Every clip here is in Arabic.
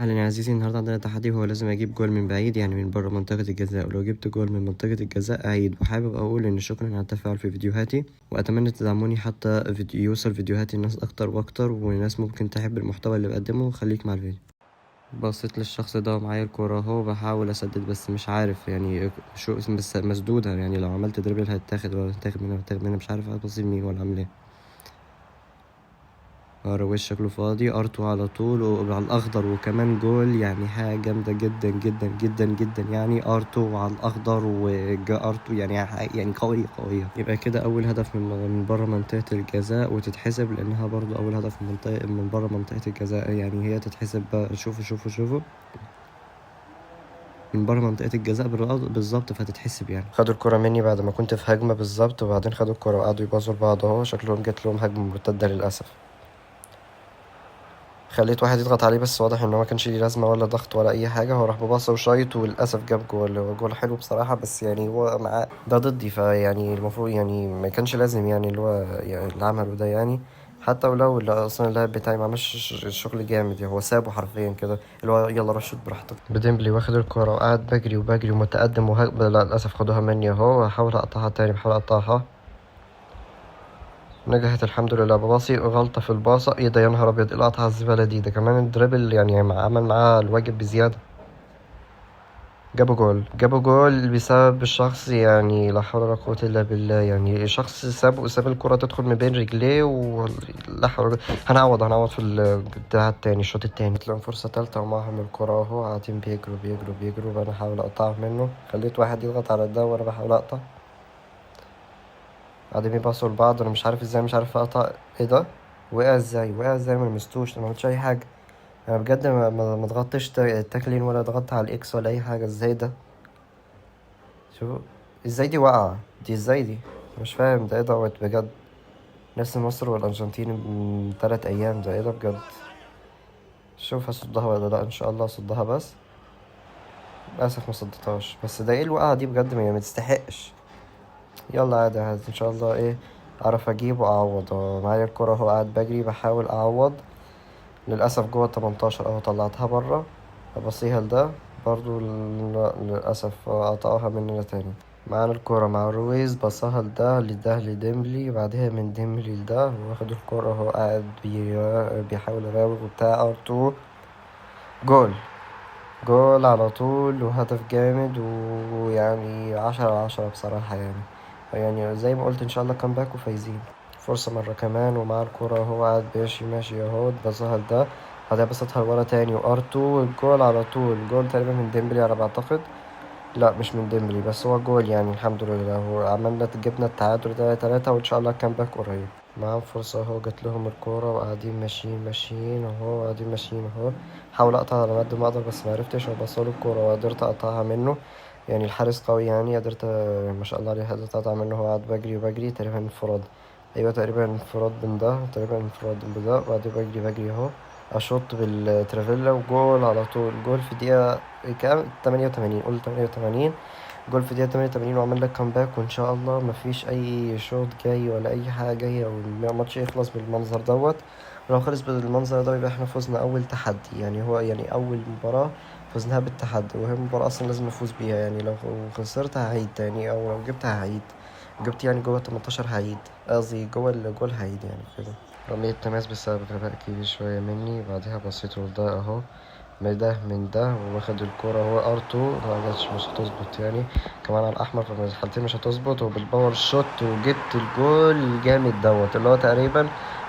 أهلا يا عزيزي، النهاردة عندنا تحدي وهو لازم أجيب جول من بعيد، يعني من بره منطقة الجزاء، ولو جبت جول من منطقة الجزاء أعيد. وحابب أقول إن شكرا على التفاعل في فيديوهاتي، وأتمنى تدعموني حتى يوصل فيديوهاتي الناس أكتر وأكتر، وناس ممكن تحب المحتوى اللي بقدمه. وخليك مع الفيديو. بصيت للشخص ده ومعايا الكورة اهو، بحاول أسدد بس مش عارف يعني شو بس مسدودة، يعني لو عملت دريبل هتاخد ولا هتاخد منها هتاخد منها، مش عارف أبصي لمين ولا أعمل ايه. روش شكله فاضي، ارتو على طول وعلى الاخضر، وكمان جول. يعني حاجه جامده جدا جدا جدا جدا، يعني ارتو على الاخضر وجا ارتو، يعني قويه. يبقى كده اول هدف من بره منطقه الجزاء، وتتحسب لانها برضو اول هدف من بره منطقه الجزاء، يعني هي تتحسب بقى. شوفوا من بره منطقه الجزاء بالظبط، فتتحسب. يعني خدوا الكرة مني بعد ما كنت في هجمه بالظبط، وبعدين خدوا الكرة وقعدوا يبازوا لبعض اهو. شكلهم جات لهم هجمه مرتده للاسف. خليت واحد يضغط عليه، بس واضح انه ما كانش ليه لازمه ولا ضغط ولا اي حاجه. هو راح بباصه وشايط، وللاسف جاب جول. هو جول حلو بصراحه، بس يعني هو معاه ده ضدي، فيعني المفروض يعني ما كانش لازم، يعني اللي هو يعني اللي عمله ده. يعني حتى ولو اللي اصلا اللاعب بتاعي ما عملش شغل جامد، يعني هو سابه حرفيا كده، اللي هو يلا روح شوت براحتك. بديمبلي واخد الكوره وقاعد بجري ومتقدم لا للاسف خدوها مني اهو. هحاول اقطعها تاني، بحاول اقطعها. نجحت الحمد لله. بباصي غلطة في الباصة، ايه ده يا نهار ابيض، ايه القطعة الزبالة دي؟ ده كمان الدريبل يعني عمل معاه الواجب بزيادة. جابوا جول بسبب الشخص، يعني لا حول ولا قوة الا بالله. يعني شخص ساب الكرة تدخل من بين رجليه لا حول ولا قوة. هنعوض في البتاع التاني، الشوط التاني. لهم فرصة تالتة ومعهم الكرة اهو، قاعدين بيجروا. وانا بحاول اقطعها منه، خليت واحد يضغط على ده وانا بحاول اقطع. قاعدين بيباصوا لبعض، انا مش عارف ازاي، مش عارف اقطع. ايه ده؟ وقع ازاي ما لمستوش، ما عملتش اي حاجه. انا بجد ما ضغطتش تاكلين، ولا ضغطت على الاكس ولا اي حاجه. ازاي ده؟ شوفوا ازاي دي واقعه، دي ازاي دي؟ مش فاهم ده ايه دوت بجد. نفس مصر والارجنتين من 3 ايام، ده ايه ده بجد؟ شوف هصدها ولا لا. ان شاء الله اصدها، بس للاسف ما صدتهاش. بس ده ايه الوقعه دي بجد؟ ما تستحقش. يلا عادي ان شاء الله ايه، اعرف اجيب واعوض. معايا الكرة اهو، قاعد بجري بحاول اعوض. للاسف جوه 18 اهو، طلعتها بره. ابصيها لده برضو للاسف قطعوها مننا تاني. معانا الكرة مع رويز، بصاها لده لديمبلي، بعدها من ديمبلي لده، واخد الكرة اهو قاعد بيحاول يراوغ بتاع ارتو. جول. جول على طول، وهدف جامد، ويعني 10/10 بصراحة. يعني زي ما قلت ان شاء الله كامباك وفايزين. فرصة مرة كمان، ومع الكرة اهو قاعد ماشي اهو، بصها لده، بعدها بسطها لورا تاني، وارتو الجول على طول. جول تقريبا من ديمبلي على ما اعتقد. لا مش من ديمبلي، بس هو جول يعني الحمد لله. هو جبنا التعادل 3-3، وان شاء الله كامباك قريب. معاهم فرصة اهو، جات لهم الكورة وقاعدين ماشيين اهو، حاول اقطع على قد ما اقدر، بس معرفتش. وبصله الكورة وقدرت اقطعها منه. يعني الحارس قوي، يعني قدرت ما شاء الله عليه، قدرت اقطع منه. هو قاعد بجري تقريبا انفراد. ايوه تقريبا انفراد من ده، تقريبا انفراد من ده. وبعدين بجري اهو، اشوط بالترافيلا، وجول على طول. جول في دقيقة كام؟ 88، قول 88. جول في دقيقة 88، وعمل لك كامباك. وإن شاء الله مفيش أي شوط جاي ولا أي حاجة جاية، والماتش يخلص بالمنظر دوت. ولو خلص بالمنظر ده يبقى احنا فزنا أول تحدي. يعني هو يعني أول مباراة فزناها بالتحدي، وهي مباراة أصلا لازم نفوز بيها. يعني لو خسرت هعيد تاني، أو لو جبت هعيد. جبت يعني جوه 18 هعيد، قصدي جوه الجول هعيد يعني كده. رمية تماس بسبب غباء كبير شوية مني. بعدها بصيت لده اهو، من ده واخد الكورة. هو ارتو ما جاتش، مش هتظبط يعني. كمان على الاحمر، فمن الحالتين مش هتظبط. وبالباور شوت وجبت الجول الجامد دوت، اللي هو تقريبا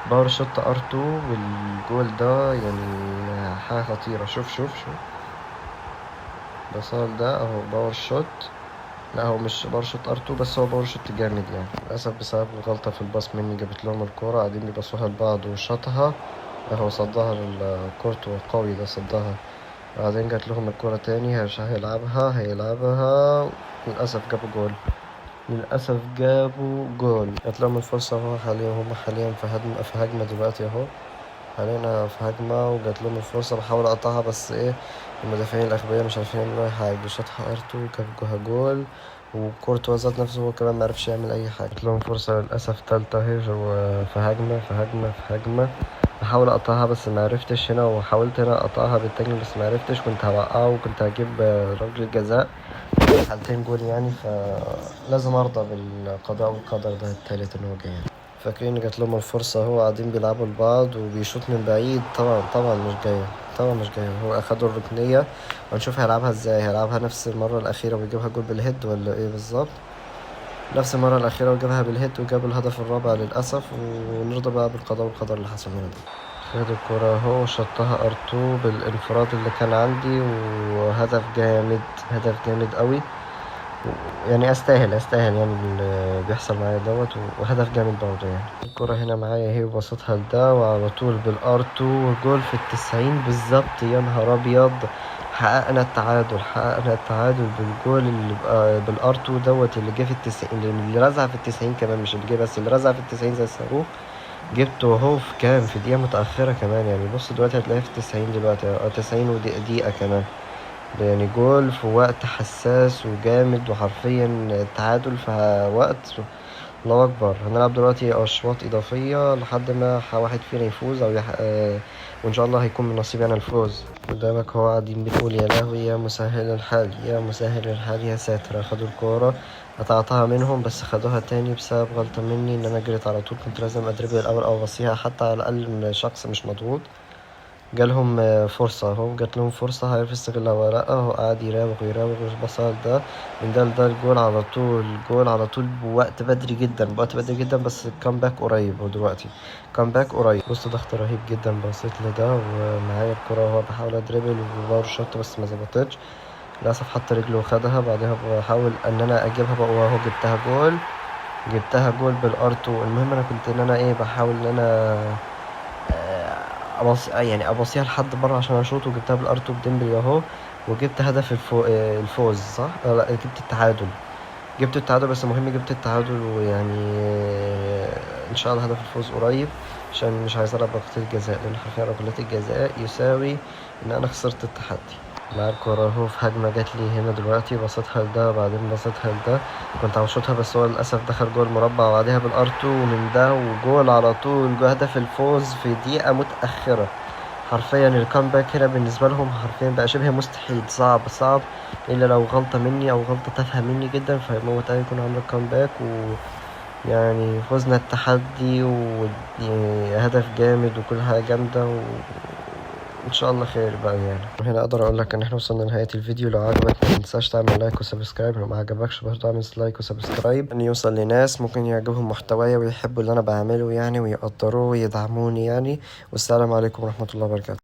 باور شوت ارتو. والجول ده يعني حاجة خطيرة. شوف بصال ده اهو باور شوت. لا هو مش باور شوت ارتو، بس هو باور شوت جامد يعني. للاسف بسبب الغلطة في الباص مني، جابت لهم الكورة قاعدين بيبصوها لبعض، وشاطها اهو، صدها للكورتو القوي ده، صدها. بعدين جات لهم الكرة تاني، مش هيلعبها. للأسف جابوا جول. جات لهم الفرصة اهو. حاليا في هجمة دلوقتي اهو. حاليا في هجمة، وجات لهم الفرصة، بحاول أقطعها، بس ايه، المدافعين الأغبياء مش عارفين يعملوا أي حاجة. شاطها ارتو، جابوها جول. وكورتوا ذات نفسه هو كمان معرفش يعمل أي حاجة. جات لهم فرصة للأسف تالتة اهي، في هجمة. بحاول اقطعها بس ما عرفتش هنا، وحاولت هنا اقطعها بالتاني بس ما عرفتش، كنت هوقعه وكنت هجيب رجل الجزاء حالتين جول يعني، فلازم ارضى بالقضاء والقدر ده التالت ان هو جاي يعني. فاكرين جات لهم الفرصة اهو قاعدين بيلعبوا لبعض وبيشوط من بعيد، طبعا مش جاية، طبعا مش جاية. هو اخدوا الركنية وهنشوف هيلعبها ازاي، هيلعبها نفس المرة الأخيرة ويجيبها جول بالهيد ولا ايه بالظبط؟ نفس المرة الأخيرة وجابها بالهيد وجاب الهدف الرابع للأسف، ونرضى بقى بالقضاء والقدر اللي حصل هنا ده. خد الكرة اهو شطها ارتو بالانفراد اللي كان عندي، وهدف جامد، هدف جامد قوي يعني، استاهل يعني اللي بيحصل معايا دوت، وهدف جامد برضه يعني. الكرة هنا معايا اهي وبسطها لده وعلى طول بالار2 جول في ال90 بالظبط. يا نهار ابيض، حققنا التعادل بالجول اللي بالار2 دوت اللي جه في ال90، اللي رزع في ال90 كمان، مش اللي جه بس، اللي رزع في ال90 زي الصاروخ. جبته اهو في كام، في دقيقة متأخرة كمان يعني. بص دلوقتي هتلاقيه في 90 دلوقتي، 90 ودقيقة كمان يعني. جول في وقت حساس وجامد، وحرفيا التعادل في وقت. الله أكبر. هنلعب دلوقتي أشواط إضافية لحد ما واحد فينا يفوز أو وإن شاء الله هيكون من نصيبي أنا الفوز. قدامك هو قاعدين بنقول يا لهوي يا مسهل الحال، يا مسهل الحال، يا ساتر. أخدوا الكورة، قطعتها منهم بس خدوها تاني بسبب غلطة مني، إن أنا جريت على طول. كنت لازم أدربل الأول أو أبصيها حتى على الأقل من شخص مش مضغوط. جالهم فرصة اهو، جات لهم فرصة هيعرف يستغلها ولا لأ. اهو قاعد يراوغ وبصل ده من ده لده، الجول على طول، جول على طول بوقت بدري جدا، بس الكامباك قريب. هو دلوقتي كامباك قريب. بص ضغط رهيب جدا، بصيت لده ومعايا الكرة وهو بحاول ادريبل وباور شوت بس ما ظبطتش للأسف. حط رجله وخدها، بعدها بحاول ان انا اجيبها بقى واهو جبتها جول بالار2. المهم انا كنت ان انا ايه بحاول ان انا يعني ابصيها لحد بره عشان اشوط، وجبتها بالار2 بديمبلي اهو، وجبت هدف الفوز صح. لا جبت التعادل، بس مهم جبت التعادل، ويعني ان شاء الله هدف الفوز قريب، عشان مش عايز العب ركلات الجزاء، لان حرفيا ركلات الجزاء يساوي ان انا خسرت التحدي. مع الكرة اهو في هجمة جات لي هنا دلوقتي، بصيتها لده بعدين بصيتها لده، كنت هشوطها بس هو للأسف دخل جول مربع، وبعدها بالار2 من ده وجول على طول، هدف الفوز في دقيقة متأخرة. حرفيا الكامباك هنا بالنسبة لهم حرفيا بقى شبه مستحيل، صعب إلا لو غلطة مني أو غلطة تافهة مني جدا فيموت أن يكون عامل كامباك. ويعني فوزنا التحدي وهدف جامد وكل حاجة جامدة، ان شاء الله خير بقى يعني. وهنا اقدر اقول لك ان احنا وصلنا لنهايه الفيديو. لو عجبك ما تنساش تعمل لايك وسبسكرايب، لو ما عجبكش برضه اعمل لايك وسبسكرايب، ان يوصل لناس ممكن يعجبهم محتوايا ويحبوا اللي انا بعمله يعني، ويقدروه ويدعموني يعني. والسلام عليكم ورحمه الله وبركاته.